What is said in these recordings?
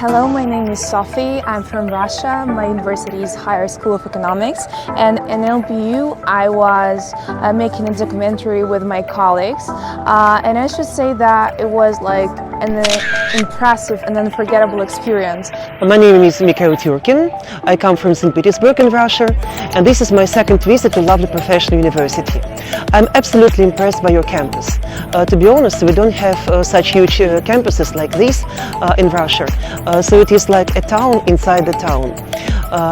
Hello, my name is Sophie. I'm from Russia. My university is Higher School of Economics, and in LPU I was making a documentary with my colleagues, and I should say that it was like an impressive and unforgettable experience. My name is Mikhail Turkin. I come from St. Petersburg in Russia, and this is my second visit to lovely professional university. I'm absolutely impressed by your campus. To be honest, we don't have such huge campuses like this in Russia, so it is like a town inside the town.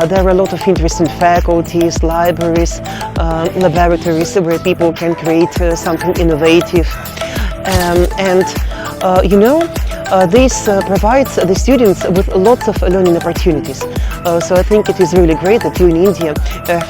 There are a lot of interesting faculties, libraries, laboratories where people can create something innovative. This provides the students with lots of learning opportunities. So I think it is really great that you in India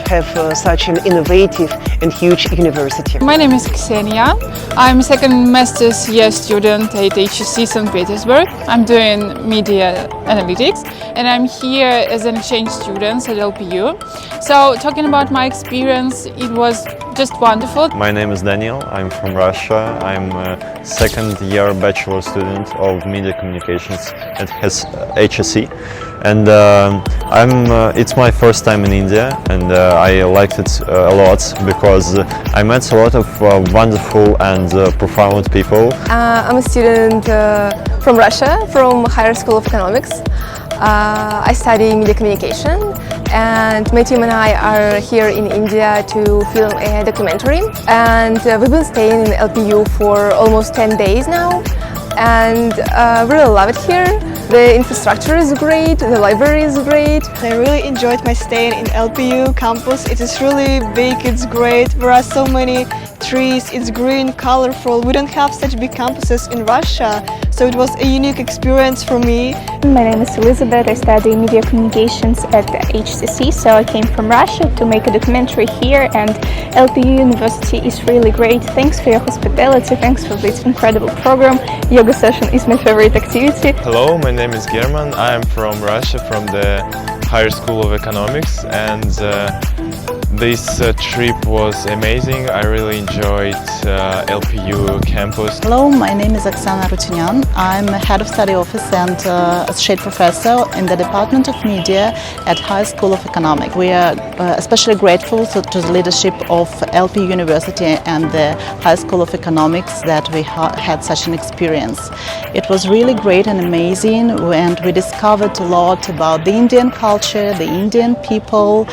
have such an innovative and huge university. My name is Ksenia. I'm a second master's year student at HEC St. Petersburg. I'm doing media analytics, and I'm here as an exchange student at LPU. So talking about my experience, it was just wonderful. My name is Daniel. I'm from Russia. I'm a second year bachelor student of media communications at HEC, and it's my first time in India, and I liked it a lot because I met a lot of wonderful and profound people. I'm a student from Russia, from Higher School of Economics. I study media communication, and my team and I are here in India to film a documentary, and we've been staying in LPU for almost 10 days now, and really love it here. The infrastructure is great, the library is great. I really enjoyed my stay in LPU campus. It is really big, it's great. There are so many trees, it's green, colorful. We don't have such big campuses in Russia, so it was a unique experience for me. My name is Elizabeth. I study media communications at the HCC, so I came from Russia to make a documentary here, and LPU University is really great. Thanks for your hospitality, thanks for this incredible program. Yoga session is my favorite activity. Hello, my name is German. I am from Russia, from the Higher School of Economics, and this trip was amazing. I really enjoyed LPU campus. Hello, my name is Oksana Rutinyan. I'm head of study office and associate professor in the Department of Media at High School of Economics. We are especially grateful to the leadership of LPU University and the High School of Economics that we had such an experience. It was really great and amazing, and we discovered a lot about the Indian culture, the Indian people.